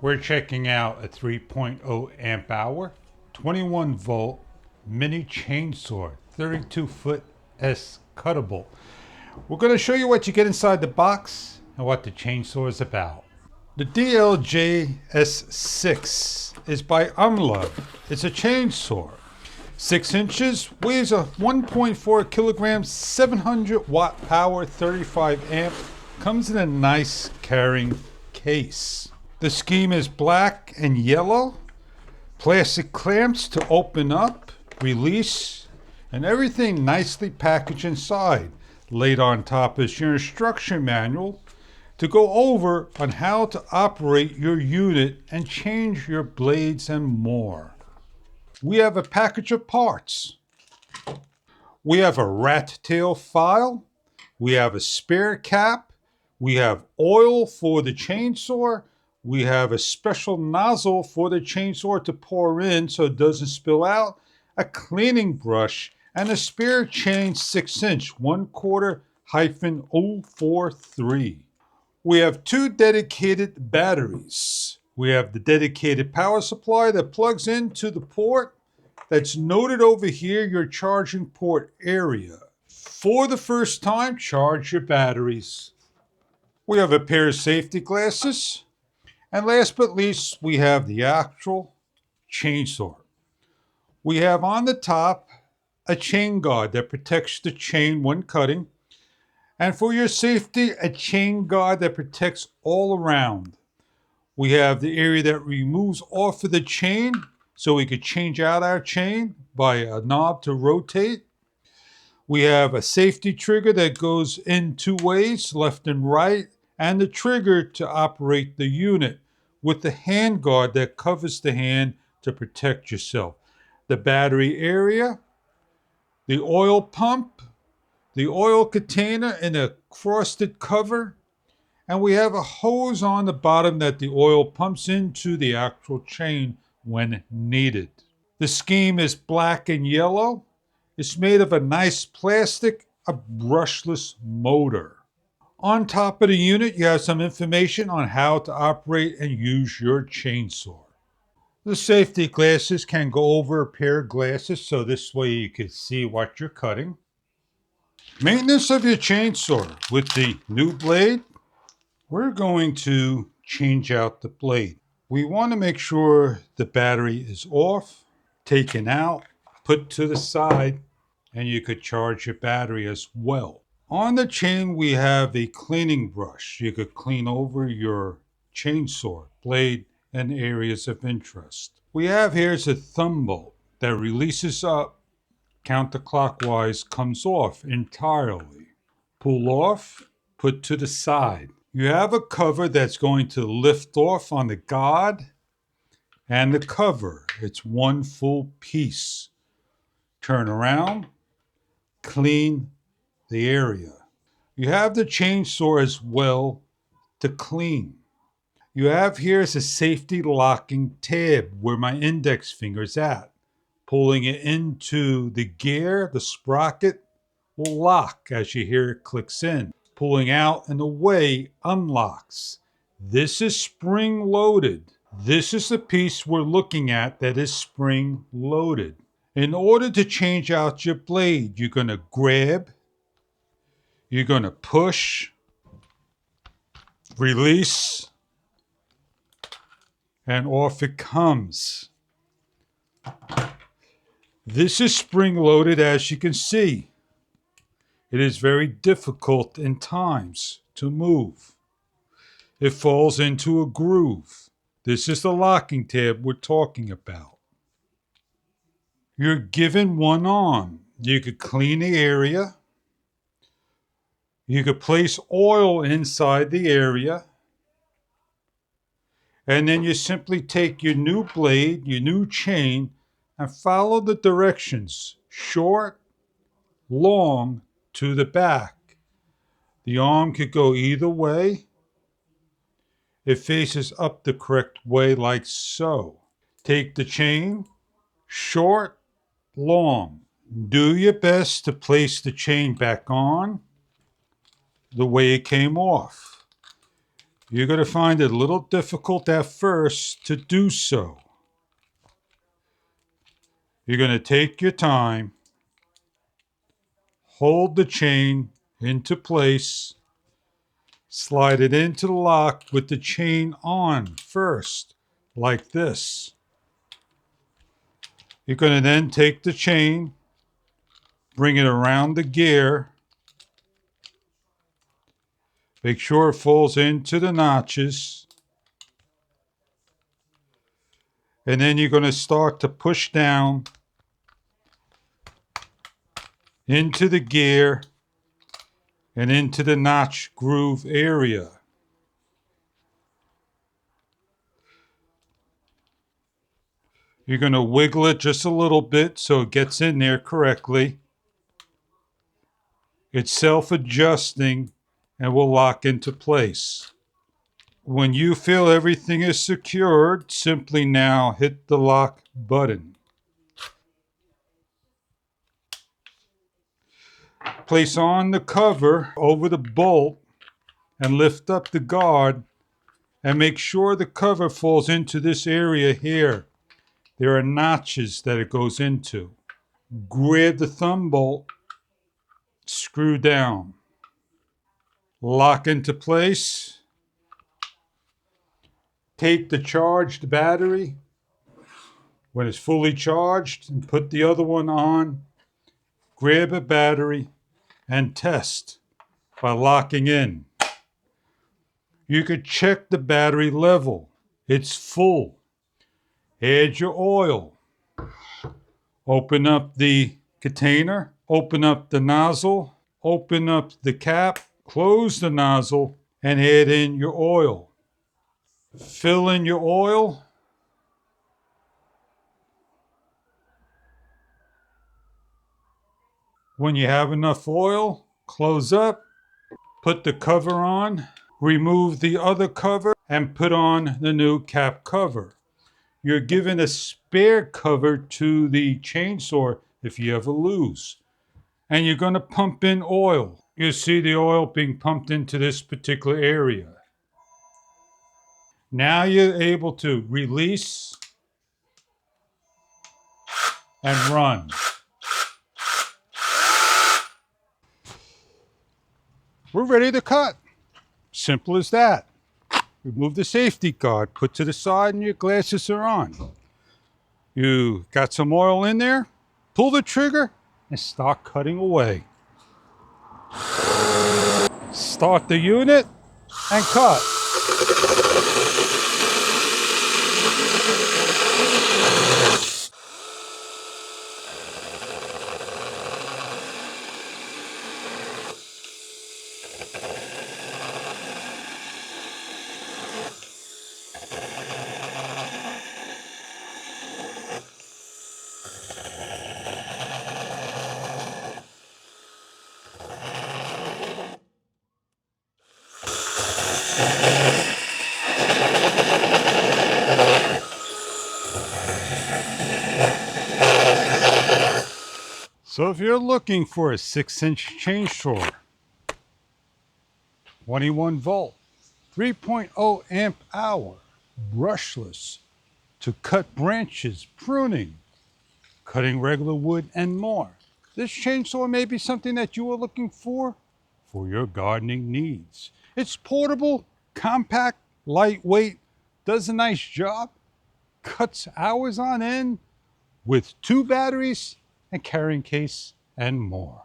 We're checking out a 3.0 amp hour, 21 volt mini chainsaw, 32 foot S cuttable. We're going to show you what you get inside the box and what the chainsaw is about. The DLJ-S6 is by Umlove. It's a chainsaw. 6 inches, weighs a 1.4 kilograms, 700 watt power, 35 amp. Comes in a nice carrying case. The scheme is black and yellow. Plastic clamps to open up, release, and everything nicely packaged inside. Laid on top is your instruction manual to go over on how to operate your unit and change your blades and more. We have a package of parts. We have a rat tail file. We have a spare cap. We have oil for the chainsaw. We have a special nozzle for the chainsaw to pour in so it doesn't spill out. A cleaning brush and a spare chain 6-inch 1/4-043. We have 2 dedicated batteries. We have the dedicated power supply that plugs into the port that's noted over here, your charging port area. For the first time, charge your batteries. We have a pair of safety glasses. And last but least, we have the actual chainsaw. We have on the top a chain guard that protects the chain when cutting. And for your safety, a chain guard that protects all around. We have the area that removes off of the chain so we could change out our chain by a knob to rotate. We have a safety trigger that goes in 2 ways, left and right, and the trigger to operate the unit with the hand guard that covers the hand to protect yourself. The battery area, the oil pump, the oil container in a frosted cover, and we have a hose on the bottom that the oil pumps into the actual chain when needed. The scheme is black and yellow. It's made of a nice plastic, a brushless motor. On top of the unit, you have some information on how to operate and use your chainsaw. The safety glasses can go over a pair of glasses, so this way you can see what you're cutting. Maintenance of your chainsaw. With the new blade, we're going to change out the blade. We want to make sure the battery is off, taken out, put to the side, and you could charge your battery as well. On the chain, we have a cleaning brush. You could clean over your chainsaw, blade, and areas of interest. We have here's a thumb bolt that releases up, counterclockwise, comes off entirely. Pull off, put to the side. You have a cover that's going to lift off on the guard and the cover. It's one full piece. Turn around, clean the area. You have the chainsaw as well to clean. You have here is a safety locking tab where my index finger's at. Pulling it into the gear, the sprocket will lock as you hear it clicks in. Pulling out and away unlocks. This is spring loaded. This is the piece we're looking at that is spring loaded. In order to change out your blade, you're going to grab, you're going to push, release, and off it comes. This is spring loaded, as you can see. It is very difficult in times to move. It falls into a groove. This is the locking tab we're talking about. You're given one arm. You could clean the area. You could place oil inside the area. And then you simply take your new blade, your new chain, and follow the directions, short, long, to the back. The arm could go either way. It faces up the correct way like so. Take the chain, short, long. Do your best to place the chain back on the way it came off. You're going to find it a little difficult at first to do so. You're going to take your time, hold the chain into place, slide it into the lock with the chain on first, like this. You're going to then take the chain, bring it around the gear, make sure it falls into the notches, and then you're going to start to push down into the gear and into the notch groove area. You're going to wiggle it just a little bit so it gets in there correctly. It's self-adjusting and will lock into place. When you feel everything is secured, simply now hit the lock button. Place on the cover over the bolt and lift up the guard and make sure the cover falls into this area here. There are notches that it goes into. Grab the thumb bolt, screw down, lock into place. Take the charged battery when it's fully charged and put the other one on. Grab a battery and test by locking in. You could check the battery level. It's full. Add your oil. Open up the container. Open up the nozzle. Open up the cap. Close the nozzle and add in your oil. Fill in your oil. When you have enough oil, close up, put the cover on, remove the other cover, and put on the new cap cover. You're given a spare cover to the chainsaw if you ever lose. And you're going to pump in oil. You see the oil being pumped into this particular area. Now you're able to release and run. We're ready to cut. Simple as that. Remove the safety guard, put to the side, and your glasses are on. You got some oil in there, pull the trigger, and start cutting away. Start the unit and cut. So if you're looking for a 6-inch chainsaw, 21 volt, 3.0 amp hour, brushless, to cut branches, pruning, cutting regular wood, and more, this chainsaw may be something that you are looking for your gardening needs. It's portable, compact, lightweight, does a nice job, cuts hours on end with 2 batteries and carrying case and more.